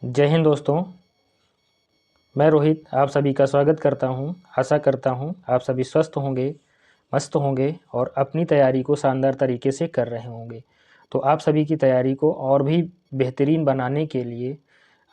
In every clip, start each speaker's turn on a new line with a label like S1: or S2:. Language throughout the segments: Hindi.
S1: जय हिंद दोस्तों। मैं रोहित आप सभी का स्वागत करता हूं। आशा करता हूं आप सभी स्वस्थ होंगे, मस्त होंगे और अपनी तैयारी को शानदार तरीके से कर रहे होंगे। तो आप सभी की तैयारी को और भी बेहतरीन बनाने के लिए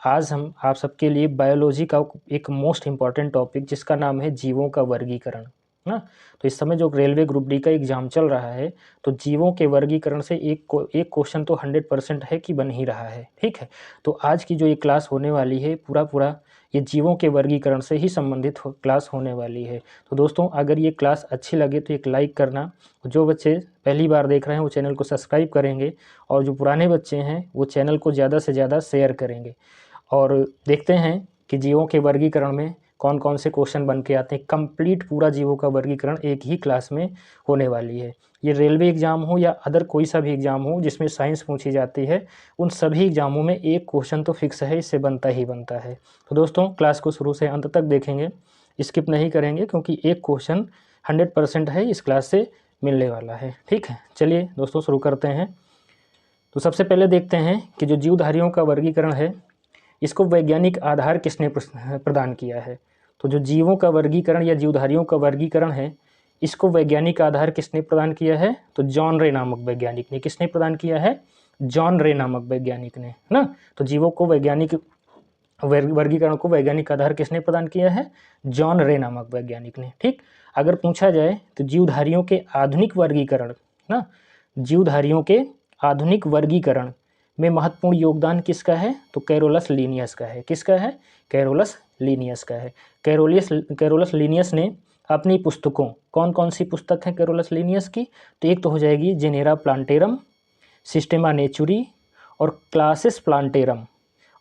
S1: आज हम आप सबके लिए बायोलॉजी का एक मोस्ट इम्पॉर्टेंट टॉपिक जिसका नाम है जीवों का वर्गीकरण ना। तो इस समय जो रेलवे ग्रुप डी का एग्ज़ाम चल रहा है, तो जीवों के वर्गीकरण से एक क्वेश्चन तो 100% है कि बन ही रहा है। ठीक है, तो आज की जो ये क्लास होने वाली है पूरा ये जीवों के वर्गीकरण से ही संबंधित क्लास होने वाली है। तो दोस्तों, अगर ये क्लास अच्छी लगे तो एक लाइक करना। जो बच्चे पहली बार देख रहे हैं वो चैनल को सब्सक्राइब करेंगे, और जो पुराने बच्चे हैं वो चैनल को ज़्यादा से ज़्यादा शेयर करेंगे। और देखते हैं कि जीवों के वर्गीकरण में कौन कौन से क्वेश्चन बन के आते हैं। कंप्लीट पूरा जीवों का वर्गीकरण एक ही क्लास में होने वाली है। ये रेलवे एग्ज़ाम हो या अदर कोई सा भी एग्ज़ाम हो जिसमें साइंस पूछी जाती है, उन सभी एग्ज़ामों में एक क्वेश्चन तो फिक्स है, इससे बनता ही बनता है। तो दोस्तों, क्लास को शुरू से अंत तक देखेंगे, स्किप नहीं करेंगे, क्योंकि एक क्वेश्चन 100% है इस क्लास से मिलने वाला है। ठीक है, चलिए दोस्तों शुरू करते हैं। तो सबसे पहले देखते हैं कि जो जीवधारियों का वर्गीकरण है, इसको वैज्ञानिक आधार किसने प्रदान किया है। तो जो जीवों का वर्गीकरण या जीवधारियों का वर्गीकरण है, इसको वैज्ञानिक आधार किसने प्रदान किया है? तो जॉन रे नामक वैज्ञानिक ने। किसने प्रदान किया है? जॉन रे नामक वैज्ञानिक ने, ना। तो जीवों को वैज्ञानिक वर्गीकरण को वैज्ञानिक आधार किसने प्रदान किया है? जॉन रे नामक वैज्ञानिक ने। ठीक, अगर पूछा जाए तो जीवधारियों के आधुनिक वर्गीकरण, ना, जीवधारियों के आधुनिक वर्गीकरण में महत्वपूर्ण योगदान किसका है? तो कैरोलस लीनियस का है। किसका है? कैरोलस लीनियस का है। कैरोलस लीनियस ने अपनी पुस्तकों, कौन कौन सी पुस्तक है कैरोलस लीनियस की? तो एक तो हो जाएगी जेनेरा प्लांटेरम, सिस्टेमा नेचुरी, और क्लासेस प्लांटेरम,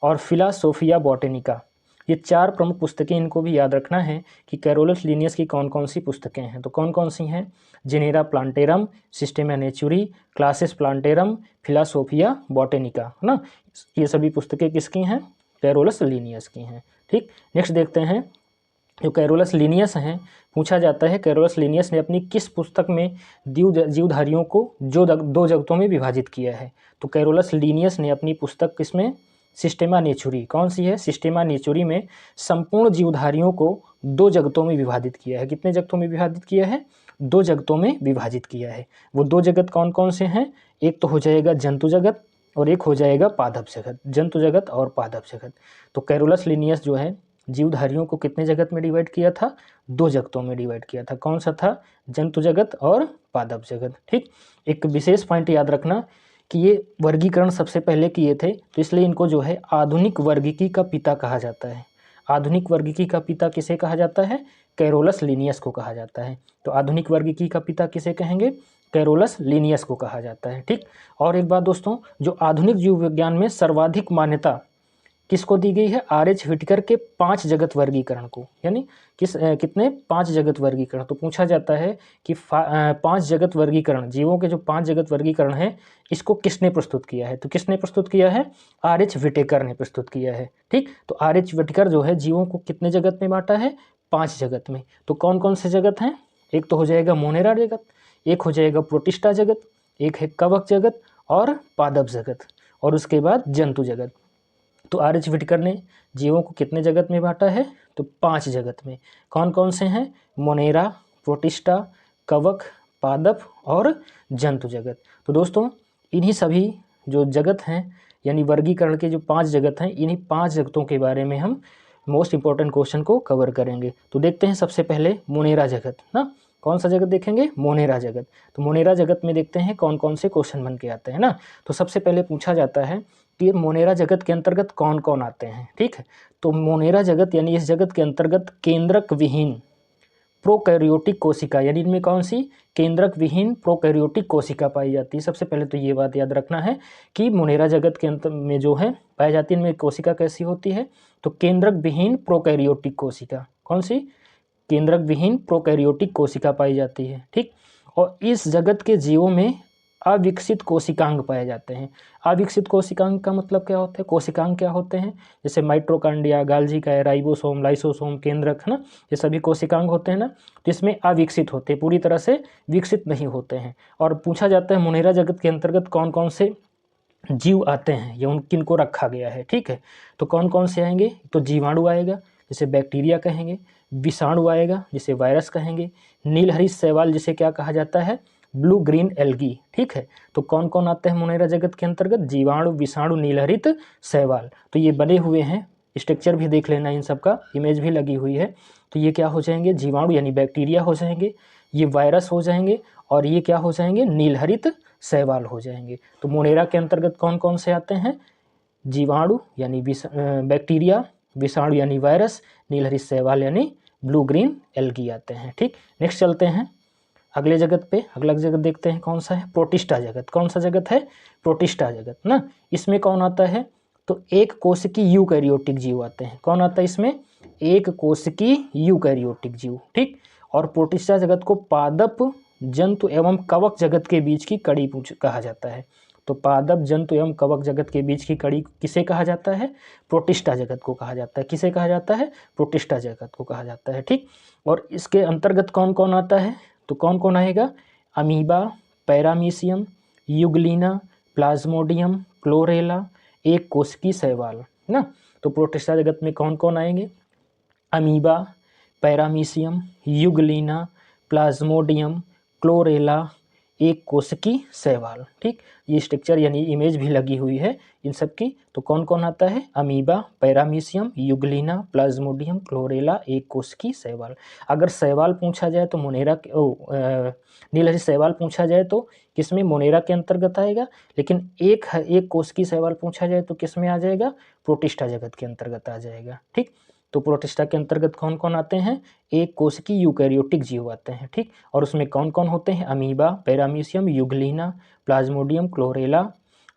S1: और फिलासोफिया बॉटेनिका। ये 4 प्रमुख पुस्तकें, इनको भी याद रखना है कि कैरोलस लीनियस की कौन कौन सी पुस्तकें हैं। तो कौन कौन सी हैं? जेनेरा प्लांटेरम, सिस्टेमा नेचुरी, क्लासेस प्लांटेरम, फिलासोफिया बॉटेनिका, है ना। ये सभी पुस्तकें किसकी हैं? कैरोलस लीनियस की हैं। ठीक, नेक्स्ट देखते हैं। जो कैरोलस लीनियस हैं, पूछा जाता है कैरोलस लीनियस ने अपनी किस पुस्तक में जीवधारियों को जो 2 जगतों में विभाजित किया है। तो कैरोलस लीनियस ने अपनी पुस्तक किसमें? सिस्टेमा नेचुरी। कौन सी है? सिस्टेमा नेचुरी में संपूर्ण जीवधारियों को 2 जगतों में विभाजित किया है। कितने जगतों में विभाजित किया है? 2 जगतों में विभाजित किया है। वो 2 जगत कौन कौन से हैं? एक तो हो जाएगा जंतु जगत, और एक हो जाएगा पादप जगत। जंतु जगत और पादप जगत। तो कैरोलस लीनियस जो है जीवधारियों को कितने जगत में डिवाइड किया था? 2 जगतों में डिवाइड किया था। कौन सा था? जंतु जगत और पादप जगत। ठीक, एक विशेष पॉइंट याद रखना कि ये वर्गीकरण सबसे पहले किए थे, तो इसलिए इनको जो है आधुनिक वर्गीकी का पिता कहा जाता है। आधुनिक वर्गीकी का पिता किसे कहा जाता है? कैरोलस लीनियस को कहा जाता है। तो आधुनिक वर्गीकी का पिता किसे कहेंगे? कैरोलस लीनियस को कहा जाता है। ठीक, और एक बात दोस्तों, जो आधुनिक जीव विज्ञान में सर्वाधिक मान्यता किसको दी गई है? आर.एच. व्हिटेकर के 5 जगत वर्गीकरण को। यानी कितने? 5 जगत वर्गीकरण। तो पूछा जाता है कि 5 जगत वर्गीकरण, जीवों के जो 5 जगत वर्गीकरण है, इसको किसने प्रस्तुत किया है? तो किसने प्रस्तुत किया है? आर.एच. व्हिटेकर ने प्रस्तुत किया है। ठीक, तो आर.एच. व्हिटेकर जो है जीवों को कितने जगत में बांटा है? 5 जगत में। तो कौन कौन से जगत हैं? एक तो हो जाएगा मोनेरा जगत, एक हो जाएगा प्रोटिस्टा जगत, एक है कवक जगत और पादप जगत, और उसके बाद जंतु जगत। तो आर.एच. व्हिटेकर ने जीवों को कितने जगत में बांटा है? तो 5 जगत में। कौन कौन से हैं? मोनेरा, प्रोटिस्टा, कवक, पादप और जंतु जगत। तो दोस्तों, इन्हीं सभी जो जगत हैं, यानी वर्गीकरण के जो 5 जगत हैं, इन्हीं 5 जगतों के बारे में हम मोस्ट इंपॉर्टेंट क्वेश्चन को कवर करेंगे। तो देखते हैं सबसे पहले मोनेरा जगत, ना। कौन सा जगत देखेंगे? मोनेरा जगत। तो मोनेरा जगत में देखते हैं कौन कौन से क्वेश्चन बन के आते हैं, ना। तो सबसे पहले पूछा जाता है कि मोनेरा जगत के अंतर्गत कौन कौन आते हैं। ठीक है, तो मोनेरा जगत यानी इस जगत के अंतर्गत केंद्रक विहीन प्रोकैरियोटिक कोशिका, यानी इनमें कौन सी? केंद्रक विहीन प्रोकैरियोटिक कोशिका पाई जाती है। सबसे पहले तो ये बात याद रखना है कि मोनेरा जगत के अंत में जो है पाई जाती है, इनमें कोशिका कैसी होती है? तो केंद्रक विहीन प्रोकैरियोटिक कोशिका। कौन सी? केंद्रक विहीन प्रोकैरियोटिक कोशिका पाई जाती है। ठीक, और इस जगत के जीवों में अविकसित कोशिकांग पाए जाते हैं। अविकसित कोशिकांग का मतलब क्या होता है? कोशिकांग क्या होते हैं? जैसे माइटोकॉन्ड्रिया, गाल्जी का है, राइबोसोम, लाइसोसोम, केंद्रक, है ना, ये सभी कोशिकांग होते हैं ना। तो इसमें अविकसित होते हैं, पूरी तरह से विकसित नहीं होते हैं। और पूछा जाता है मोनेरा जगत के अंतर्गत कौन कौन से जीव आते हैं या उन किनको रखा गया है, ठीक है। तो कौन कौन से आएंगे, तो जीवाणु आएगा जिसे बैक्टीरिया कहेंगे, विषाणु आएगा जिसे वायरस कहेंगे, नीलहरित शैवाल जिसे क्या कहा जाता है, ब्लू ग्रीन एल्गी, ठीक है। तो कौन कौन आते हैं मोनेरा जगत के अंतर्गत, जीवाणु, विषाणु, नीलहरित शैवाल। तो ये बने हुए हैं, स्ट्रक्चर भी देख लेना, इन सब का इमेज भी लगी हुई है। तो ये क्या हो जाएंगे, जीवाणु यानी बैक्टीरिया हो जाएंगे, ये वायरस हो जाएंगे, और ये क्या हो जाएंगे, नीलहरित शैवाल हो जाएंगे। तो मोनेरा के अंतर्गत कौन कौन से आते हैं, जीवाणु यानी बैक्टीरिया, विषाणु यानी वायरस, नीलहरित शैवाल यानी ब्लू ग्रीन एल्गी आते हैं, ठीक। नेक्स्ट चलते हैं अगले जगत पे। अगला जगत देखते हैं कौन सा है, प्रोटिस्टा जगत। कौन सा जगत है, प्रोटिस्टा जगत ना। इसमें कौन आता है, तो एक कोशिकी यूकैरियोटिक जीव आते हैं। कौन आता है इसमें, एक कोशिकी यूकैरियोटिक जीव, ठीक। और प्रोटिस्टा जगत को पादप जंतु एवं कवक जगत के बीच की कड़ी कहा जाता है। तो पादप जंतु एवं कवक जगत के बीच की कड़ी किसे कहा जाता है, प्रोटिस्टा जगत को कहा जाता है। किसे कहा जाता है, प्रोटिस्टा जगत को कहा जाता है, ठीक। और इसके अंतर्गत कौन कौन आता है, तो कौन कौन आएगा, amoeba, paramecium, Euglena, Plasmodium, chlorella, एक कोशिकी शैवाल ना। तो प्रोटिस्टा जगत में कौन कौन आएंगे, amoeba, paramecium, Euglena, Plasmodium, chlorella, एक कोशिकी शैवाल, ठीक। ये स्ट्रक्चर यानी इमेज भी लगी हुई है इन सब की। तो कौन कौन आता है, amoeba, paramecium, Euglena, Plasmodium, chlorella, एक कोशिकी शैवाल। अगर शैवाल पूछा जाए तो मोनेरा नीलहरित शैवाल पूछा जाए तो किसमें, मोनेरा के अंतर्गत आएगा। लेकिन एक कोशिकी शैवाल पूछा जाए तो किसमें आ जाएगा, प्रोटिस्टा जगत के अंतर्गत आ जाएगा, ठीक। तो प्रोटिस्टा के अंतर्गत कौन कौन आते हैं, एक कोशिकी यूकैरियोटिक जीव आते हैं, ठीक। और उसमें कौन कौन होते हैं, amoeba, paramecium, Euglena, Plasmodium, chlorella,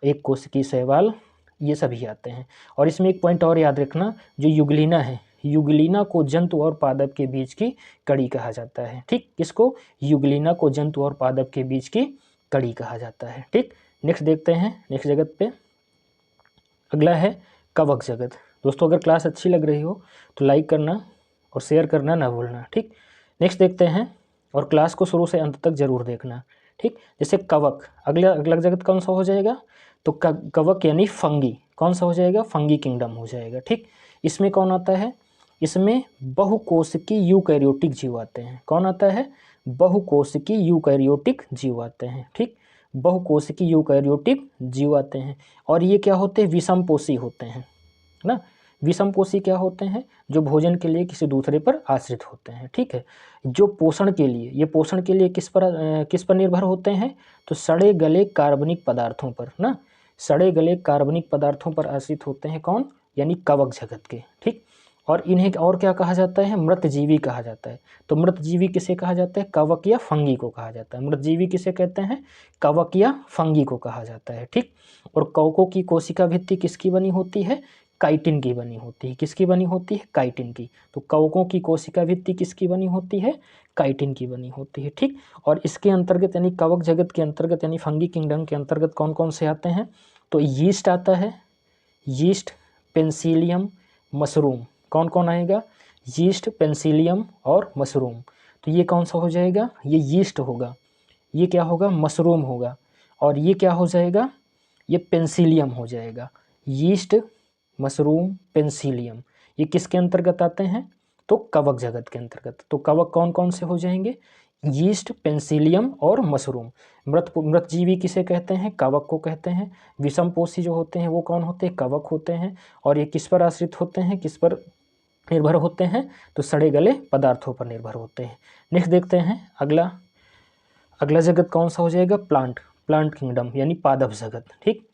S1: एक कोशिकी शैवाल, ये सभी आते हैं। और इसमें एक पॉइंट और याद रखना, जो यूग्लिना है, यूग्लिना को जंतु और पादप के बीच की कड़ी कहा जाता है, ठीक। किसको, यूग्लिना को जंतु और पादप के बीच की कड़ी कहा जाता है, ठीक। नेक्स्ट देखते हैं नेक्स्ट जगत पे। अगला है कवक जगत। दोस्तों अगर क्लास अच्छी लग रही हो तो लाइक करना और शेयर करना ना भूलना, ठीक। नेक्स्ट देखते हैं, और क्लास को शुरू से अंत तक जरूर देखना, ठीक। जैसे कवक, अगला जगत कौन सा हो जाएगा, तो कवक यानी फंगी, कौन सा हो जाएगा, फंगी किंगडम हो जाएगा, ठीक। इसमें कौन आता है, इसमें बहुकोशिकी यूकैरियोटिक जीव आते हैं। कौन आता है, बहुकोशिकी यूकैरियोटिक जीव आते हैं, ठीक। बहुकोशिकी यूकैरियोटिक जीव आते हैं। और ये क्या होते हैं, विषमपोषी होते हैं ना। विषमपोषी क्या होते हैं, जो भोजन के लिए किसी दूसरे पर आश्रित होते हैं, ठीक है। जो पोषण के लिए, ये पोषण के लिए किस पर निर्भर होते हैं, तो सड़े गले कार्बनिक पदार्थों पर ना, सड़े गले कार्बनिक पदार्थों पर आश्रित होते हैं। कौन, यानी कवक जगत के, ठीक। और इन्हें और क्या कहा जाता है, मृतजीवी कहा जाता है। तो मृतजीवी किसे कहा जाता है, कवक या फंगी को कहा जाता है। मृतजीवी किसे कहते हैं, कवक या फंगी को कहा जाता है, ठीक। और कवकों की कोशिका भित्ति किसकी बनी होती है, काइटिन की बनी होती है। किसकी बनी होती है, काइटिन की। तो कवकों की कोशिका भित्ति किसकी बनी होती है, काइटिन की बनी होती है, ठीक। और इसके अंतर्गत यानी कवक जगत के अंतर्गत यानी फंगी किंगडम के अंतर्गत कौन कौन से आते हैं, तो यीस्ट आता है, यीस्ट, पेंसिलियम, मशरूम। कौन कौन आएगा, यीस्ट, पेंसिलियम और मशरूम। तो ये कौन सा हो जाएगा, ये यीस्ट होगा, ये क्या होगा, मशरूम होगा, और ये क्या हो जाएगा, ये पेंसिलियम हो जाएगा। यीस्ट, मशरूम, पेंसिलियम, ये किसके अंतर्गत आते हैं, तो कवक जगत के अंतर्गत। तो कवक कौन कौन से हो जाएंगे, यीस्ट, पेंसिलियम और मशरूम। मृतजीवी किसे कहते हैं, कवक को कहते हैं। विषमपोषी जो होते हैं वो कौन होते हैं, कवक होते हैं। और ये किस पर आश्रित होते हैं, किस पर निर्भर होते हैं, तो सड़े गले पदार्थों पर निर्भर होते हैं। नेक्स्ट देखते हैं अगला जगत कौन सा हो जाएगा, प्लांट किंगडम यानी पादप जगत, ठीक।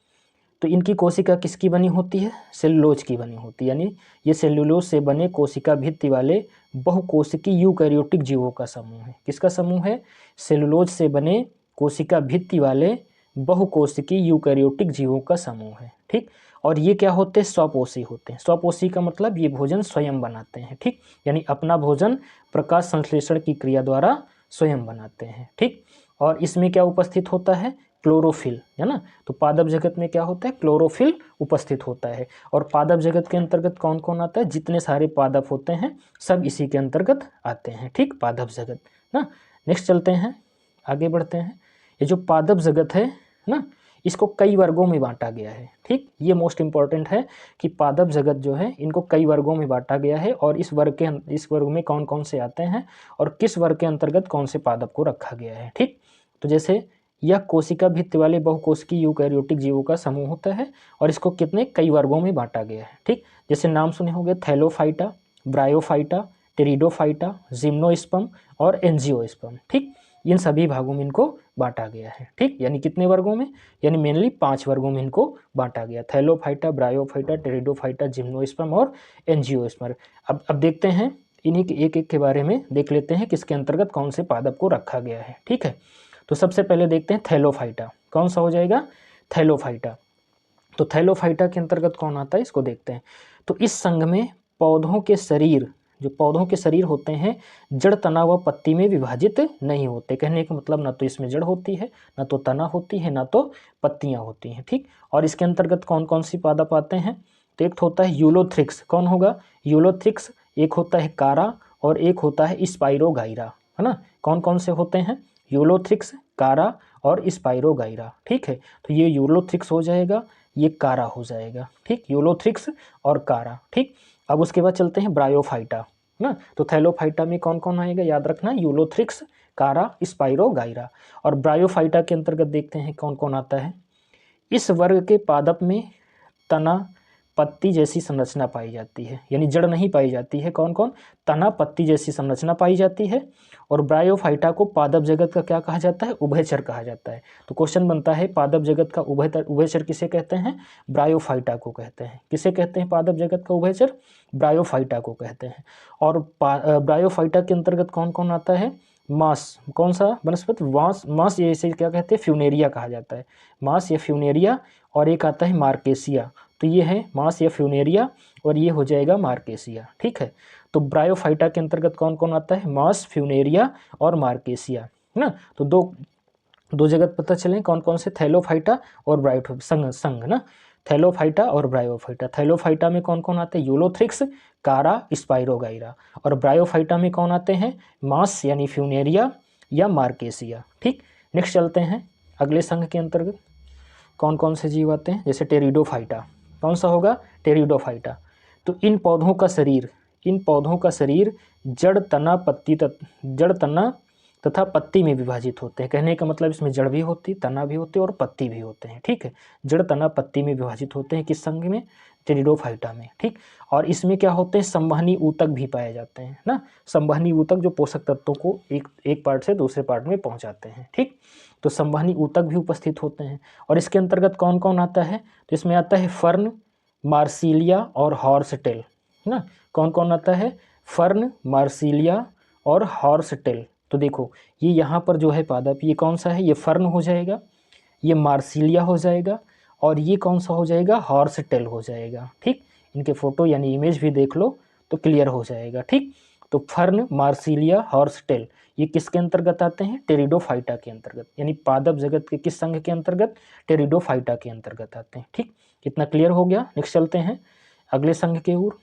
S1: तो इनकी कोशिका किसकी बनी होती है, सेलुलोज की बनी होती है। यानी ये सेलुलोज से बने कोशिका भित्ति वाले बहुकोशिकी यूकैरियोटिक जीवों का समूह है। किसका समूह है, सेलुलोज से बने कोशिका भित्ति वाले बहुकोशिकी यूकैरियोटिक जीवों का समूह है, ठीक। और ये क्या होते हैं, स्वपोषी होते हैं। स्वपोषी का मतलब ये भोजन स्वयं बनाते हैं, ठीक। यानी अपना भोजन प्रकाश संश्लेषण की क्रिया द्वारा स्वयं बनाते हैं, ठीक। और इसमें क्या उपस्थित होता है, क्लोरोफिल, है ना। तो पादप जगत में क्या होता है, क्लोरोफिल उपस्थित होता है। और पादप जगत के अंतर्गत कौन कौन आता है, जितने सारे पादप होते हैं सब इसी के अंतर्गत आते हैं, ठीक, पादप जगत ना। नेक्स्ट चलते हैं, आगे बढ़ते हैं। ये जो पादप जगत है ना, इसको कई वर्गों में बांटा गया है। ठीक, ये मोस्ट इम्पॉर्टेंट है कि पादप जगत जो है इनको कई वर्गों में बांटा गया है और इस वर्ग में कौन कौन से आते हैं और किस वर्ग के अंतर्गत कौन से पादप को रखा गया है। ठीक, तो जैसे यह कोशिका भित्ति वाले बहुकोशिकीय यूकैरियोटिक जीवों का समूह होता है और इसको कितने कई वर्गों में बांटा गया है। ठीक, जैसे नाम सुने होंगे थैलोफाइटा, ब्रायोफाइटा, टेरिडोफाइटा, जिम्नोस्पर्म और एंजियोस्पर्म। ठीक, इन सभी भागों में इनको बांटा गया है। ठीक, यानी कितने वर्गों में, यानी मेनली 5 वर्गों में इनको बांटा गया, थैलोफाइटा, ब्रायोफाइटा, टेरिडोफाइटा, जिम्नोस्पर्म और एंजियोस्पर्म। अब देखते हैं इन्हीं के एक एक के बारे में देख लेते हैं किसके अंतर्गत कौन से पादप को रखा गया है। ठीक है, तो सबसे पहले देखते हैं थैलोफाइटा, कौन सा हो जाएगा, थैलोफाइटा। तो थैलोफाइटा के अंतर्गत कौन आता है इसको देखते हैं। तो इस संघ में पौधों के शरीर, जो पौधों के शरीर होते हैं, जड़, तना व पत्ती में विभाजित नहीं होते। कहने का मतलब ना तो इसमें जड़ होती है, ना तो तना होती है, ना तो पत्तियां होती हैं। ठीक, और इसके अंतर्गत कौन कौन सी पादप आते हैं, तो एक होता है यूलोथ्रिक्स, कौन होगा, यूलोथ्रिक्स, एक होता है कारा और एक होता है स्पाइरोगाइरा, है ना। कौन कौन से होते हैं, यूलोथ्रिक्स, कारा और स्पाइरोगाइरा। ठीक है, तो ये यूलोथ्रिक्स हो जाएगा, ये कारा हो जाएगा। ठीक, यूलोथ्रिक्स और कारा। ठीक, अब उसके बाद चलते हैं ब्रायोफाइटा ना। तो थैलोफाइटा में कौन कौन आएगा, याद रखना, यूलोथ्रिक्स, कारा, स्पाइरोगाइरा। और ब्रायोफाइटा के अंतर्गत देखते हैं कौन कौन आता है। इस वर्ग के पादप में तना, पत्ती जैसी संरचना पाई जाती है, यानी जड़ नहीं पाई जाती है। कौन कौन, तना, पत्ती जैसी संरचना पाई जाती है। और ब्रायोफाइटा को पादप जगत का क्या कहा जाता है, उभयचर कहा जाता है। तो क्वेश्चन बनता है पादप जगत का उभयचर किसे कहते हैं, ब्रायोफाइटा को कहते हैं। किसे कहते हैं पादप जगत का उभयचर, ब्रायोफाइटा को कहते हैं। और ब्रायोफाइटा के अंतर्गत कौन कौन आता है, मांस, कौन सा वनस्पति, मांस, ये इसे क्या कहते हैं, फ्यूनेरिया कहा जाता है, मांस या फ्यूनेरिया। और एक आता है मार्केसिया, तो ये है मांस या फ्यूनेरिया और ये हो जाएगा मार्केसिया। ठीक है, तो ब्रायोफाइटा के अंतर्गत कौन कौन आता है, मांस, फ्यूनेरिया और मार्केसिया, है ना। तो दो जगत पता चले कौन कौन से, थैलोफाइटा और ब्रायो संघ ना, थैलोफाइटा और ब्रायोफाइटा। थैलोफाइटा में कौन कौन आते हैं, यूलोथ्रिक्स, कारा, स्पाइरोगाइरा। और ब्रायोफाइटा में कौन आते हैं, मांस यानी फ्यूनेरिया या मार्केसिया। ठीक, नेक्स्ट चलते हैं अगले संघ के अंतर्गत कौन कौन से जीव आते हैं। जैसे टेरिडोफाइटा, कौन सा होगा, टेरिडोफाइटा। तो इन पौधों का शरीर जड़, तना तथा पत्ती में विभाजित होते हैं। कहने का मतलब इसमें जड़ भी होती, तना भी होते और पत्ती भी होते हैं। ठीक है, जड़, तना, पत्ती में विभाजित होते हैं किस संघ में, टेरिडोफाइटा में। ठीक, और इसमें क्या होते हैं, संवहनी ऊतक भी पाए जाते हैं ना, संवहनी ऊतक जो पोषक तत्वों को एक पार्ट से दूसरे पार्ट में पहुंचाते हैं। ठीक, तो संवहनी ऊतक भी उपस्थित होते हैं। और इसके अंतर्गत कौन कौन आता है, तो इसमें आता है फर्न, मार्सिलिया और हॉर्सटेल, है ना। कौन कौन आता है, फर्न, मार्सिलिया और हॉर्सटेल। तो देखो ये यहाँ पर जो है पादप, ये कौन सा है, ये फर्न हो जाएगा, ये मार्सिलिया हो जाएगा और ये कौन सा हो जाएगा, हॉर्सटेल हो जाएगा। ठीक, इनके फोटो यानी इमेज भी देख लो तो क्लियर हो जाएगा। ठीक, तो फर्न, मार्सिलिया, हॉर्सटेल ये किसके अंतर्गत आते हैं, टेरिडोफाइटा के अंतर्गत, यानी पादप जगत के किस संघ के अंतर्गत, टेरिडोफाइटा के अंतर्गत आते हैं। ठीक, कितना क्लियर हो गया। नेक्स्ट चलते हैं अगले संघ के ओर।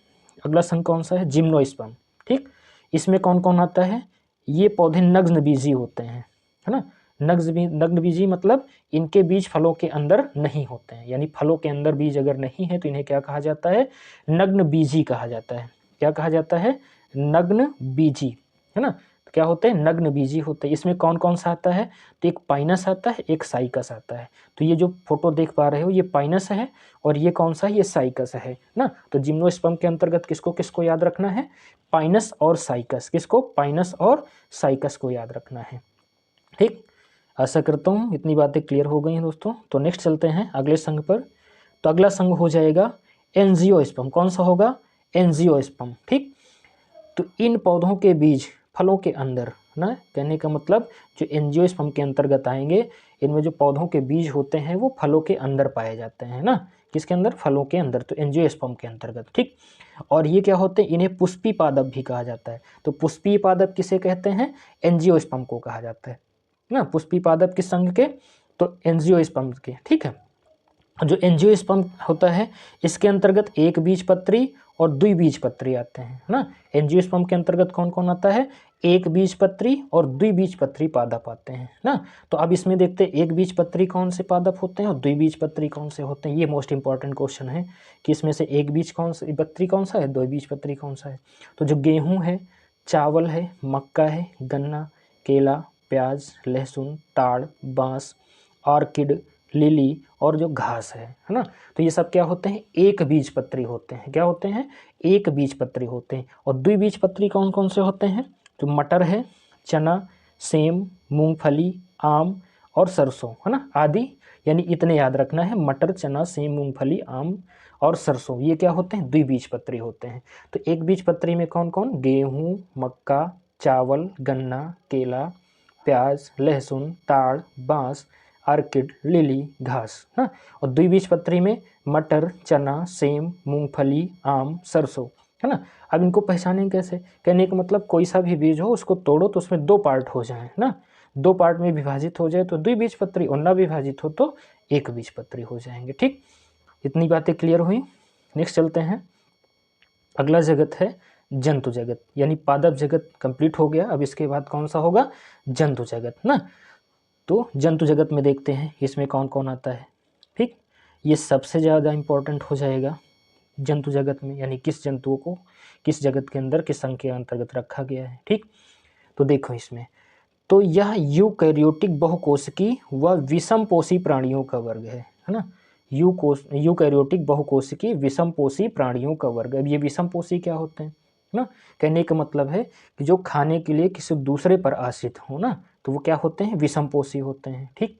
S1: अगला संघ कौन सा है, जिम्नोस्पर्म। ठीक, इसमें कौन कौन आता है, ये पौधे नग्नबीजी होते हैं, है ना। नग्नबीजी मतलब इनके बीज फलों के अंदर नहीं होते हैं, यानी फलों के अंदर बीज अगर नहीं है तो इन्हें क्या कहा जाता है, नग्नबीजी कहा जाता है। क्या कहा जाता है, नग्नबीजी, है ना। तो क्या होते हैं, नग्नबीजी होते हैं। इसमें कौन कौन सा आता है, तो एक पाइनस आता है, एक साइकस आता है। तो ये जो फोटो देख पा रहे हो ये पाइनस है और ये कौन सा है, ये साइकस है ना। तो जिम्नोस्पर्म के अंतर्गत किसको किसको याद रखना है, पाइनस और साइकस, किसको, पाइनस और साइकस को याद रखना है। ठीक, आशा करता हूँ इतनी बातें क्लियर हो गई हैं दोस्तों। तो नेक्स्ट चलते हैं अगले संघ पर। तो अगला संघ हो जाएगा एंजियोस्पर्म। कौन सा होगा, एंजियोस्पर्म। ठीक, तो इन पौधों के बीज फलों के अंदर ना, कहने का मतलब जो एंजियोस्पर्म के अंतर्गत आएंगे, इनमें जो पौधों के बीज होते हैं वो फलों के अंदर पाए जाते हैं ना, किसके अंदर, फलों के अंदर, तो एंजियोस्पर्म के अंतर्गत। ठीक, और ये क्या होते हैं, इन्हें पुष्पी पादप भी कहा जाता है। तो पुष्पी पादप किसे कहते हैं, एंजियोस्पर्म को कहा जाता है ना। पुष्पी पादप किस संघ के, तो एंजियोस्पर्म के। ठीक है, जो एंजियोस्पर्म होता है इसके अंतर्गत एक बीजपत्री और द्विबीजपत्री आते हैं, है ना। एंजियोस्पर्म के अंतर्गत कौन कौन आता है, एक बीजपत्री और द्विबीजपत्री पादप आते हैं ना। तो अब इसमें देखते हैं एक बीजपत्री कौन से पादप होते हैं और द्विबीजपत्री कौन से होते हैं। ये मोस्ट इंपॉर्टेंट क्वेश्चन है कि इसमें से एक बीज कौन सा पत्री कौन सा है, द्विबीजपत्री कौन सा है। तो जो गेहूँ है, चावल है, मक्का है, गन्ना, केला, प्याज, लहसुन, ताड़, बांस, ऑर्किड, लिली और जो घास है ना, तो ये सब क्या होते हैं, एक बीजपत्री होते हैं। क्या होते हैं, एक बीजपत्री होते हैं। और द्विबीजपत्री कौन कौन से होते हैं, जो मटर है, चना, सेम, मूंगफली, आम और सरसों, है ना, आदि। यानी इतने याद रखना है, मटर, चना, सेम, मूंगफली, आम और सरसों, ये क्या होते हैं, द्विबीजपत्री होते हैं। तो एक बीजपत्री में कौन कौन, गेहूँ, मक्का, चावल, गन्ना, केला, प्याज, लहसुन, ताड़, बांस, ऑर्किड, लिली, घास ना। और द्विबीजपत्री में मटर, चना, सेम, मूंगफली, आम, सरसों, है ना। अब इनको पहचानें कैसे, कहने का मतलब कोई सा भी बीज हो उसको तोड़ो तो उसमें दो पार्ट हो जाए ना, दो पार्ट में विभाजित हो जाए तो द्विबीजपत्री, और न विभाजित हो तो एक बीजपत्री हो जाएंगे। ठीक, इतनी बातें क्लियर हुई। नेक्स्ट चलते हैं। अगला जगत है जंतु जगत, यानी पादप जगत कंप्लीट हो गया। अब इसके बाद कौन सा होगा, जंतु जगत ना। तो जंतु जगत में देखते हैं इसमें कौन कौन आता है। ठीक, ये सबसे ज़्यादा इम्पोर्टेंट हो जाएगा जंतु जगत में, यानी किस जंतुओं को किस जगत के अंदर किस संघ के अंतर्गत रखा गया है। ठीक, तो देखो इसमें, तो यह यूकैरियोटिक बहुकोशिकी व विषमपोषी प्राणियों का वर्ग है ना। यूकैरियोटिक बहुकोशिकी विषमपोषी प्राणियों का वर्ग। अब ये विषमपोषी क्या होते हैं ना, कहने का मतलब है कि जो खाने के लिए किसी दूसरे पर आश्रित हो ना, तो वो क्या होते हैं, विषमपोषी होते हैं। ठीक,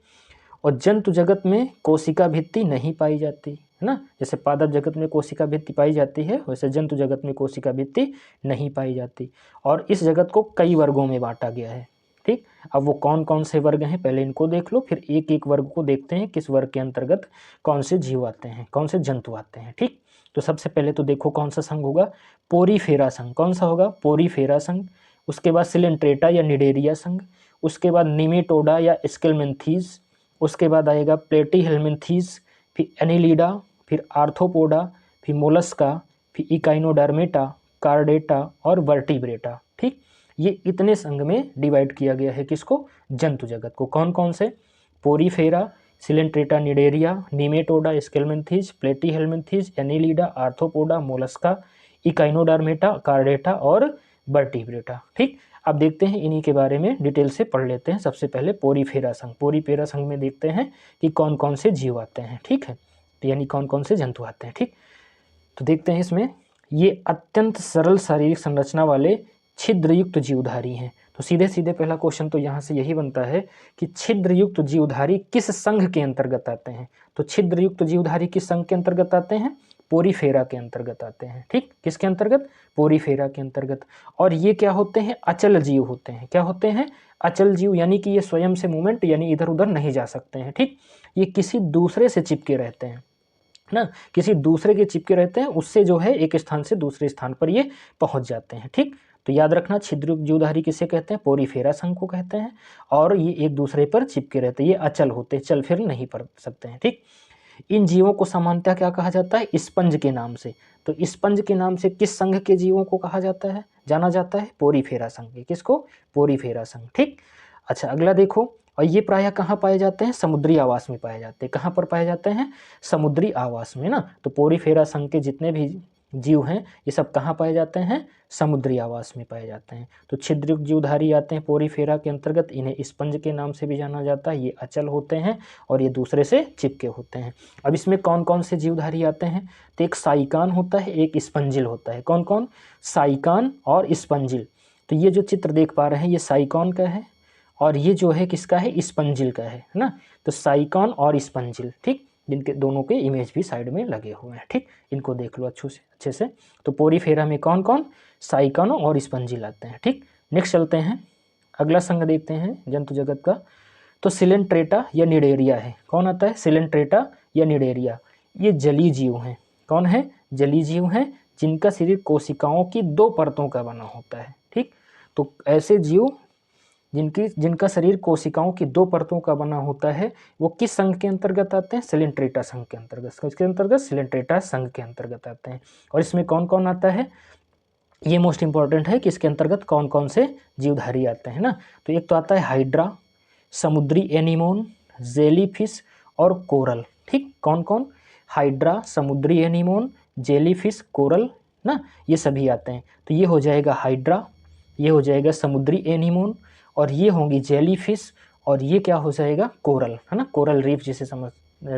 S1: और जंतु जगत में कोशिका भित्ति नहीं पाई जाती है ना, जैसे पादप जगत में कोशिका भित्ति पाई जाती है, वैसे जंतु जगत में कोशिका भित्ति नहीं पाई जाती। और इस जगत को कई वर्गों में बांटा गया है। ठीक, अब वो कौन कौन से वर्ग हैं पहले इनको देख लो, फिर एक एक वर्ग को देखते हैं किस वर्ग के अंतर्गत कौन से जीव आते हैं, कौन से जंतु आते हैं। ठीक, तो सबसे पहले तो देखो कौन सा संघ होगा, पोरीफेरा संघ। कौन सा होगा, पोरीफेरा संघ। उसके बाद सिलेंट्रेटा या निडेरिया संघ। उसके बाद निमेटोडा या स्केलमेंथीज। उसके बाद आएगा प्लेटीहेल्मिन्थीज, फिर एनिलीडा, फिर आर्थ्रोपोडा, फिर मोलस्का, फिर इकाइनोडर्मेटा, कार्डेटा और वर्टिब्रेटा। ठीक, ये इतने संघ में डिवाइड किया गया है किसको, जंतु जगत को। कौन कौन से, Porifera, Coelenterata, Cnidaria, Nematoda, Aschelminthes, Platyhelminthes, Annelida, Arthropoda, Mollusca, Echinodermata, Chordata और वर्टिब्रेटा। ठीक, अब देखते हैं इन्हीं के बारे में डिटेल से पढ़ लेते हैं। सबसे पहले पोरीफेरा संघ। पोरीफेरा संघ में देखते हैं कि कौन कौन से जीव आते हैं। ठीक है, तो यानी कौन कौन से जंतु आते हैं। ठीक, तो देखते हैं इसमें, ये अत्यंत सरल शारीरिक संरचना वाले छिद्रयुक्त जीवधारी हैं। तो सीधे सीधे पहला क्वेश्चन तो यहाँ से यही बनता है कि छिद्रयुक्त जीवधारी किस संघ के अंतर्गत आते हैं। तो छिद्रयुक्त जीवधारी किस संघ के अंतर्गत आते हैं, पोरीफेरा के अंतर्गत आते हैं। ठीक, किसके अंतर्गत, पोरीफेरा के अंतर्गत। और ये क्या होते हैं, अचल जीव होते हैं। क्या होते हैं, अचल जीव, यानी कि ये स्वयं से मूवमेंट यानी इधर उधर नहीं जा सकते हैं। ठीक, ये किसी दूसरे से चिपके रहते हैं ना, किसी दूसरे के चिपके रहते हैं, उससे जो है एक स्थान से दूसरे स्थान पर ये पहुंच जाते हैं। ठीक, तो याद रखना छिद्रयुक्त जीवधारी किसे कहते हैं, पोरीफेरा संघ को कहते हैं। और ये एक दूसरे पर चिपके रहते हैं, ये अचल होते हैं, चल फिर नहीं पड़ सकते हैं। ठीक, इन जीवों को सामान्यतः क्या कहा जाता है, स्पंज के नाम से। तो स्पंज के नाम से किस संघ के जीवों को कहा जाता है, जाना जाता है, पोरीफेरा संघ। किसको, पोरीफेरा संघ। ठीक, अच्छा अगला देखो, और ये प्रायः कहाँ पाए जाते हैं, समुद्री आवास में पाए जाते हैं। कहाँ पर पाए जाते हैं, समुद्री आवास में ना। तो पोरीफेरा संघ के जितने भी जीव हैं ये सब कहाँ पाए जाते हैं, समुद्री आवास में पाए जाते हैं। तो छिद्रयुक्त जीवधारी आते हैं पोरीफेरा के अंतर्गत, इन्हें स्पंज के नाम से भी जाना जाता है। ये अचल होते हैं और ये दूसरे से चिपके होते हैं। अब इसमें कौन कौन से जीवधारी आते हैं, तो एक साइकान होता है, एक स्पंजिल होता है। कौन कौन, साइकान और स्पंजिल। तो ये जो चित्र देख पा रहे हैं ये साइकान का है और ये जो है किसका है, स्पंजिल का है ना। तो साइकान और स्पंजिल, ठीक, जिनके दोनों के इमेज भी साइड में लगे हुए हैं। ठीक, इनको देख लो अच्छे से। तो पोरीफेरा में कौन कौन, साइकान और स्पंजिल आते हैं। ठीक, नेक्स्ट चलते हैं, अगला संघ देखते हैं जंतु जगत का। तो सिलेंट्रेटा या निडेरिया है। कौन आता है, सिलेंट्रेटा या निडेरिया। ये जलीय जीव हैं। कौन है, जलीय जीव हैं जिनका शरीर कोशिकाओं की दो परतों का बना होता है। ठीक, तो ऐसे जीव जिनका शरीर कोशिकाओं की 2 परतों का बना होता है, वो किस संघ के अंतर्गत आते हैं? सिलेंट्रेटा संघ के अंतर्गत। किसके अंतर्गत? सिलेंट्रेटा संघ के अंतर्गत आते हैं। और इसमें कौन कौन आता है? ये मोस्ट इंपॉर्टेंट है कि इसके अंतर्गत कौन कौन से जीवधारी आते हैं ना। तो एक तो आता है हाइड्रा, समुद्री एनीमोन, जेलीफिश और कोरल। ठीक, कौन कौन? हाइड्रा, समुद्री एनीमोन, जेलीफिश, कोरल ना, ये सभी आते हैं। तो ये हो जाएगा हाइड्रा, ये हो जाएगा समुद्री एनीमोन, और ये होंगी जेलीफिश, और ये क्या हो जाएगा? कोरल, है ना, कोरल रीफ जिसे समझ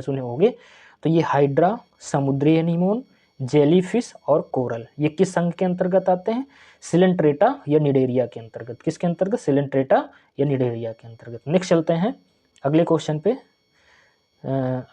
S1: सुने होंगे। तो ये हाइड्रा, समुद्री एनीमोन, जेलीफिश और कोरल, ये किस संघ के अंतर्गत आते हैं? सिलेंट्रेटा या निडेरिया के अंतर्गत। किसके अंतर्गत? सिलेंट्रेटा या निडेरिया के अंतर्गत। नेक्स्ट चलते हैं अगले क्वेश्चन पे।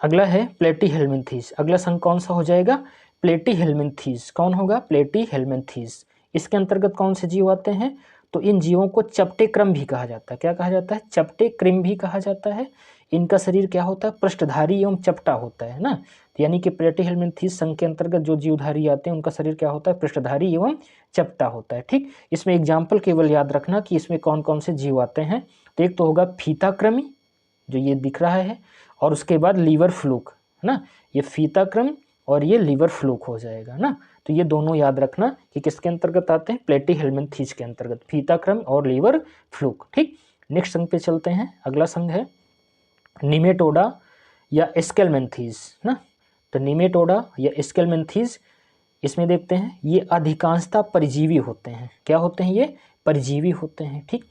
S1: अगला है प्लेटीहेल्मिन्थीस। अगला संघ कौन सा हो जाएगा? प्लेटीहेल्मिन्थीस। कौन होगा? प्लेटीहेल्मिन्थीस। इसके अंतर्गत कौन से जीव आते हैं? तो इन जीवों को चपटे क्रम भी कहा जाता है। क्या कहा जाता है? चपटे क्रम भी कहा जाता है। इनका शरीर क्या होता है? पृष्ठधारी एवं चपटा होता है ना। यानी कि प्लेटीहेल्मिन्थीस संघ के अंतर्गत जो जीवधारी आते हैं उनका शरीर क्या होता है? पृष्ठधारी एवं चपटा होता है। ठीक, इसमें एग्जाम्पल केवल याद रखना कि इसमें कौन कौन से जीव आते हैं। तो एक तो होगा फीताक्रमी, जो ये दिख रहा है, और उसके बाद लीवर फ्लूक, है ना, ये फीताक्रम और ये लीवर फ्लूक हो जाएगा ना। तो ये दोनों याद रखना कि किसके अंतर्गत आते हैं? प्लेटीहेल्मिन्थीस के अंतर्गत, फीताक्रम और लीवर फ्लूक। ठीक, नेक्स्ट संघ पे चलते हैं। अगला संघ है निमेटोडा या स्केलमेंथीस ना। तो निमेटोडा या स्केलमेंथीस, इसमें देखते हैं ये अधिकांशतः परजीवी होते हैं। क्या होते हैं? ये परजीवी होते हैं। ठीक,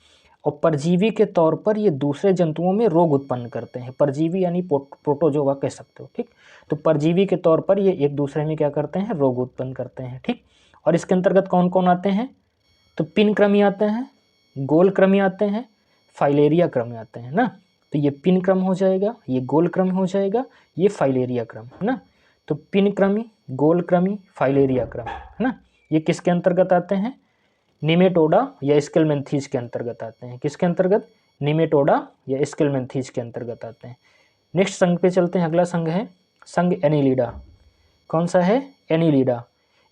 S1: और परजीवी के तौर पर ये दूसरे जंतुओं में रोग उत्पन्न करते हैं। परजीवी यानी प्रोटोजोआ कह सकते हो। ठीक, तो परजीवी के तौर पर ये एक दूसरे में क्या करते हैं? रोग उत्पन्न करते हैं। ठीक, और इसके अंतर्गत कौन कौन आते हैं? तो पिन क्रमी आते हैं, गोल क्रमी आते हैं, फाइलेरिया क्रम आते हैं ना। तो ये पिन क्रम हो जाएगा, ये गोल क्रम हो जाएगा, ये फाइलेरिया क्रम, है ना। तो पिन क्रमी, गोल क्रमी, फाइलेरिया क्रम, है ना, ये किसके अंतर्गत आते हैं? निमेटोडा या स्केलमेंथीस के अंतर्गत आते हैं। किसके अंतर्गत? निमेटोडा या स्केलमेंथीस के अंतर्गत आते हैं। नेक्स्ट संघ पे चलते हैं। अगला संघ है संघ एनीलिडा। कौन सा है? एनीलिडा।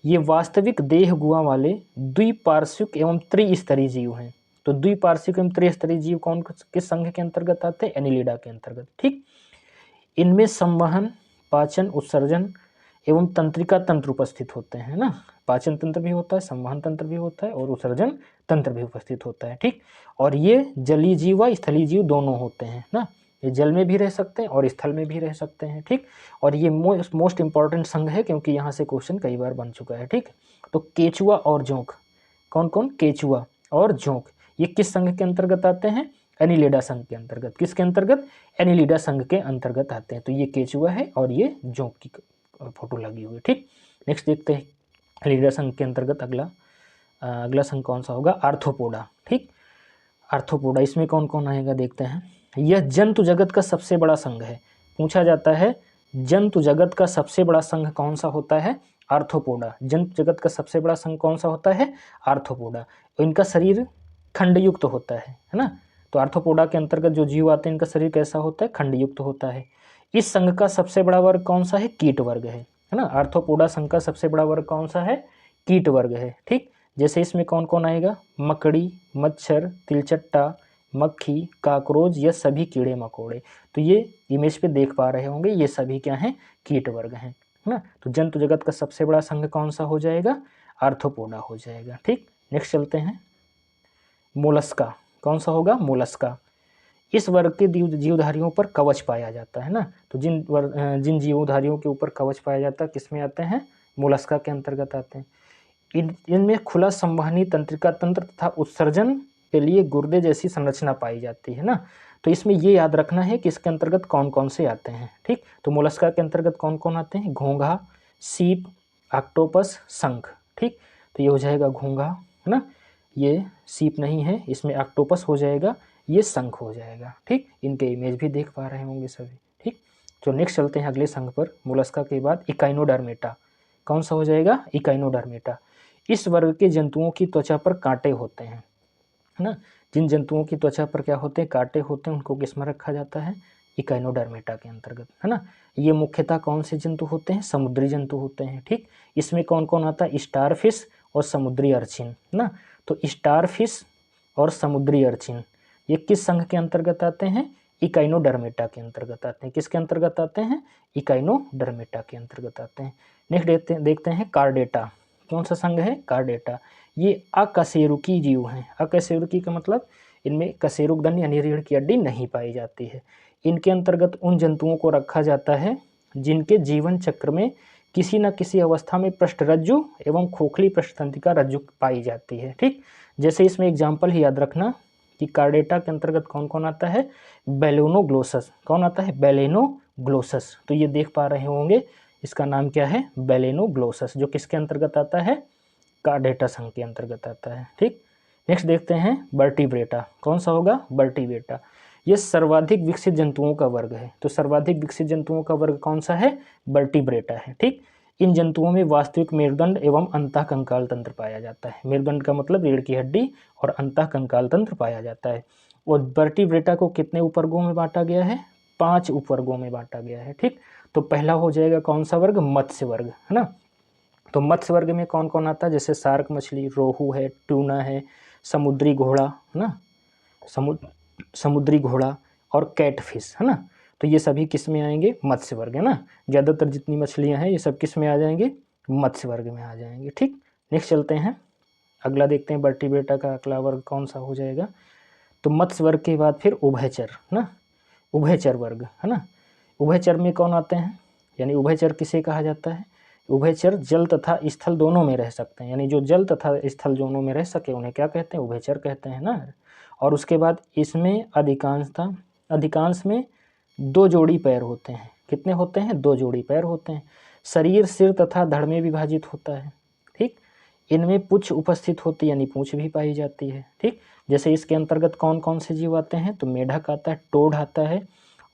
S1: ये वास्तविक देह गुहा वाले द्विपार्श्विक एवं त्रिस्तरीय जीव हैं। तो द्विपार्श्विक एवं त्रिस्तरीय जीव कौन किस संघ के अंतर्गत आते हैं? एनीलिडा के अंतर्गत। ठीक, इनमें संवहन, पाचन, उत्सर्जन एवं तंत्रिका तंत्र उपस्थित होते हैं ना। पाचन तंत्र भी होता है, संवहन तंत्र भी होता है और उत्सर्जन तंत्र भी उपस्थित होता है। ठीक, और ये जलीय जीव व स्थलीय जीव दोनों होते हैं ना। ये जल में भी रह सकते हैं और स्थल में भी रह सकते हैं। ठीक, और ये मोस्ट इंपॉर्टेंट संघ है क्योंकि यहाँ से क्वेश्चन कई बार बन चुका है। ठीक, तो केचुआ और जोंक, कौन कौन? केचुआ और जोंक, ये किस संघ के अंतर्गत आते हैं? एनीलिडा संघ के अंतर्गत। किसके अंतर्गत? एनीलिडा संघ के अंतर्गत आते हैं। तो ये केचुआ है और ये जोंक की फोटो लगी हुई है। ठीक, नेक्स्ट देखते हैं एनीलिडा संघ के अंतर्गत अगला संघ कौन सा होगा? आर्थ्रोपोडा। ठीक, आर्थ्रोपोडा, इसमें कौन कौन आएगा देखते हैं। यह जंतु जगत का सबसे बड़ा संघ है। पूछा जाता है जंतु जगत का सबसे बड़ा संघ कौन सा होता है? आर्थ्रोपोडा। जंतु जगत का सबसे बड़ा संघ कौन सा होता है? आर्थ्रोपोडा। इनका शरीर खंडयुक्त होता है ना। तो आर्थ्रोपोडा के अंतर्गत जो जीव आते हैं इनका शरीर कैसा होता है? खंडयुक्त होता है। इस संघ का सबसे बड़ा वर्ग कौन सा है? कीट वर्ग है ना। आर्थ्रोपोडा संघ का सबसे बड़ा वर्ग कौन सा है? कीट वर्ग है। ठीक, जैसे इसमें कौन कौन आएगा? मकड़ी, मच्छर, तिलचट्टा, मक्खी, काकरोच, ये सभी कीड़े मकोड़े। तो ये इमेज पे देख पा रहे होंगे, ये सभी क्या हैं? कीट वर्ग हैं ना। तो जंतु जगत का सबसे बड़ा संघ कौन सा हो जाएगा? आर्थ्रोपोडा हो जाएगा। ठीक, नेक्स्ट चलते हैं मोलस्का। कौन सा होगा? मोलस्का। इस वर्ग के जीवधारियों पर कवच पाया जाता है ना। तो जिन जीवधारियों के ऊपर कवच पाया जाता है किसमें आते हैं? मोलस्का के अंतर्गत आते हैं। इनमें खुला संवहनी तंत्रिका तंत्र तथा उत्सर्जन के लिए गुर्दे जैसी संरचना पाई जाती है ना। तो इसमें ये याद रखना है कि इसके अंतर्गत कौन कौन से आते हैं। ठीक, तो मोलस्का के अंतर्गत कौन कौन आते हैं? घोंघा, सीप, ऑक्टोपस, शंख। ठीक, तो ये हो जाएगा घोंघा, है ना, ये सीप नहीं है, इसमें ऑक्टोपस हो जाएगा, ये शंख हो जाएगा। ठीक, इनके इमेज भी देख पा रहे होंगे सभी। ठीक, तो नेक्स्ट चलते हैं अगले संघ पर। मोलस्का के बाद इकाइनोडर्मेटा। कौन सा हो जाएगा? इकाइनोडर्मेटा। इस वर्ग के जंतुओं की त्वचा पर कांटे होते हैं, है ना। जिन जंतुओं की त्वचा पर क्या होते हैं? कांटे होते हैं, उनको किस में रखा जाता है? इकाइनोडर्मेटा के अंतर्गत, है ना। ये मुख्यतः कौन से जंतु होते हैं? समुद्री जंतु होते हैं। ठीक, इसमें कौन कौन आता है? स्टारफिश और समुद्री अर्चिन, है ना। तो स्टारफिश और समुद्री अर्चिन ये किस संघ के अंतर्गत आते हैं? इकाइनोडर्मेटा के अंतर्गत आते हैं। किसके अंतर्गत आते हैं? इकाइनोडर्मेटा के अंतर्गत आते हैं। नेक्स्ट देखते हैं कार्डेटा। कौन सा संघ है? कार्डेटा। ये अकशेरुकी जीव हैं। अकशेरुकी का मतलब इनमें कशेरुकदंड यानी रीढ़ की हड्डी नहीं पाई जाती है। इनके अंतर्गत उन जंतुओं को रखा जाता है जिनके जीवन चक्र में किसी न किसी अवस्था में पृष्ठरज्जु एवं खोखली पृष्ठतंत्रिका रज्जु पाई जाती है। ठीक, जैसे इसमें एग्जाम्पल ही याद रखना कि कार्डेटा के अंतर्गत कौन कौन आता है? बेलेनोग्लोसस। कौन आता है? बेलेनोग्लोसस। तो ये देख पा रहे होंगे, इसका नाम क्या है? बेलेनोग्लोसस, जो किसके अंतर्गत आता है? कार्डेटा संघ के अंतर्गत आता है। ठीक, नेक्स्ट देखते हैं वर्टिब्रेटा। कौन सा होगा? वर्टिब्रेटा। ये सर्वाधिक विकसित जंतुओं का वर्ग है। तो सर्वाधिक विकसित जंतुओं का वर्ग कौन सा है? वर्टिब्रेटा है। ठीक, इन जंतुओं में वास्तविक मेरुदंड एवं अंतःकंकाल तंत्र पाया जाता है। मेरुदंड का मतलब रीढ़ की हड्डी और अंतःकंकाल तंत्र पाया जाता है। और वर्टिब्रेटा को कितने उपवर्गों में बांटा गया है? 5 उपवर्गों में बांटा गया है। ठीक, तो पहला हो जाएगा कौन सा वर्ग? मत्स्य वर्ग, है ना। तो मत्स्य वर्ग में कौन कौन आता है? जैसे शार्क मछली, रोहू है, ट्यूना है, समुद्री घोड़ा, है ना, समुद्री घोड़ा और कैटफिश, है ना। तो ये सभी किस में आएंगे? मत्स्य वर्ग, है ना। ज़्यादातर जितनी मछलियां हैं ये सब किस में आ जाएंगे? मत्स्य वर्ग में आ जाएंगे। ठीक, नेक्स्ट चलते हैं, अगला देखते हैं वर्टिब्रेटा का अगला वर्ग कौन सा हो जाएगा। तो मत्स्य वर्ग के बाद फिर उभयचर, ना, उभयचर वर्ग, है ना। उभयचर में कौन आते हैं? यानी उभयचर किसे कहा जाता है? उभयचर जल तथा स्थल दोनों में रह सकते हैं, यानी जो जल तथा स्थल दोनों में रह सके उन्हें क्या कहते हैं? उभयचर कहते हैं ना। और उसके बाद इसमें अधिकांश में 2 जोड़ी पैर होते हैं। कितने होते हैं? 2 जोड़ी पैर होते हैं। शरीर सिर तथा धड़ में विभाजित होता है। ठीक, इनमें पुच्छ उपस्थित होती है, यानी पूंछ भी पाई जाती है। ठीक, जैसे इसके अंतर्गत कौन कौन से जीव आते हैं? तो मेढक आता है, टोड आता है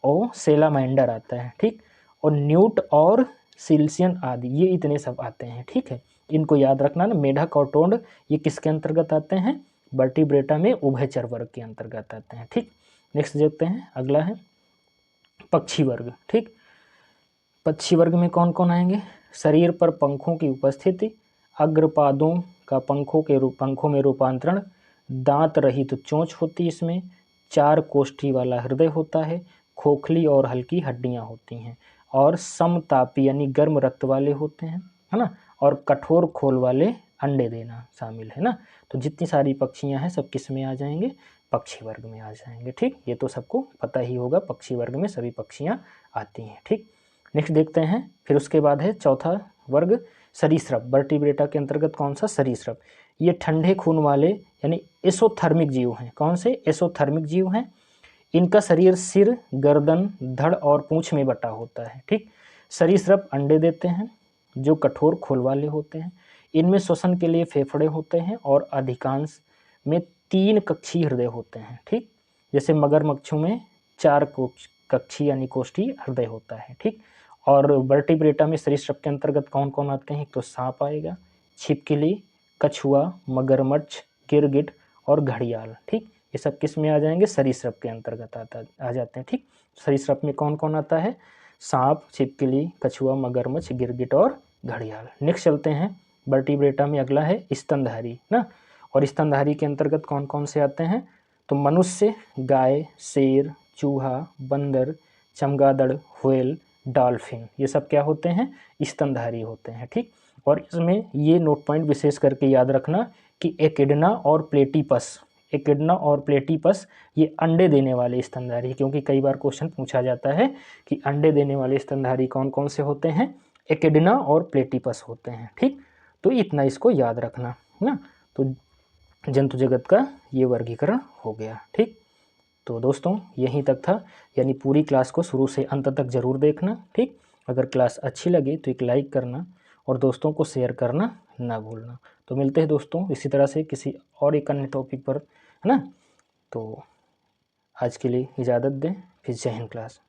S1: और सेलामाइंडर आता है। ठीक, और न्यूट और सिल्सियन आदि, ये इतने सब आते हैं। ठीक है, इनको याद रखना ना। मेढक और टोड ये किसके अंतर्गत आते हैं? वर्टिब्रेटा में उभयचर वर्ग के अंतर्गत आते हैं। ठीक, नेक्स्ट देखते हैं, अगला है पक्षी वर्ग। ठीक, पक्षी वर्ग में कौन कौन आएंगे? शरीर पर पंखों की उपस्थिति, अग्रपादों का पंखों में रूपांतरण, दांत रहित चोंच होती है इसमें, 4 कोष्ठी वाला हृदय होता है, खोखली और हल्की हड्डियां होती हैं, और समतापी यानी गर्म रक्त वाले होते हैं, है ना, और कठोर खोल वाले अंडे देना शामिल है ना। तो जितनी सारी पक्षियां हैं सब किस में आ जाएंगे? पक्षी वर्ग में आ जाएंगे। ठीक, ये तो सबको पता ही होगा, पक्षी वर्ग में सभी पक्षियां आती हैं। ठीक, नेक्स्ट देखते हैं, फिर उसके बाद है चौथा वर्ग सरीसृप। वर्टिब्रेटा के अंतर्गत कौन सा? सरीसृप। ये ठंडे खून वाले यानी एसोथर्मिक जीव हैं। कौन से? एसोथर्मिक जीव हैं। इनका शरीर सिर, गर्दन, धड़ और पूंछ में बटा होता है। ठीक, सरीसृप अंडे देते हैं जो कठोर खोल वाले होते हैं। इनमें श्वसन के लिए फेफड़े होते हैं और अधिकांश में 3 कक्षीय हृदय होते हैं। ठीक, जैसे मगरमच्छों में 4 कक्षीय यानी कोष्ठी हृदय होता है। ठीक, और वर्टिब्रेटा में सरीसृप के अंतर्गत कौन कौन आते हैं? तो सांप आएगा, छिपकली, कछुआ, मगरमच्छ, गिरगिट और घड़ियाल। ठीक, ये सब किस में आ जाएंगे? सरीसृप के अंतर्गत आ जाते हैं। ठीक, सरीसृप में कौन कौन आता है? सांप, छिपकली, कछुआ, मगरमच्छ, गिरगिट और घड़ियाल। नेक्स्ट चलते हैं, वर्टिब्रेटा में अगला है स्तनधारी ना। और स्तनधारी के अंतर्गत कौन कौन से आते हैं? तो मनुष्य, गाय, शेर, चूहा, बंदर, चमगादड़, व्हेल, डॉल्फिन, ये सब क्या होते हैं? स्तनधारी होते हैं। ठीक, और इसमें ये नोट पॉइंट विशेष करके याद रखना कि एकिडना और प्लेटिपस ये अंडे देने वाले स्तनधारी, क्योंकि कई बार क्वेश्चन पूछा जाता है कि अंडे देने वाले स्तनधारी कौन कौन से होते हैं? एकिडना और प्लेटिपस होते हैं। ठीक, तो इतना इसको याद रखना ना। तो जंतु जगत का ये वर्गीकरण हो गया। ठीक, तो दोस्तों यहीं तक था, यानी पूरी क्लास को शुरू से अंत तक ज़रूर देखना। ठीक, अगर क्लास अच्छी लगे तो एक लाइक करना और दोस्तों को शेयर करना ना भूलना। तो मिलते हैं दोस्तों इसी तरह से किसी और एक अन्य टॉपिक पर, है ना। तो आज के लिए इजाज़त दें, फिर जय हिंद क्लास।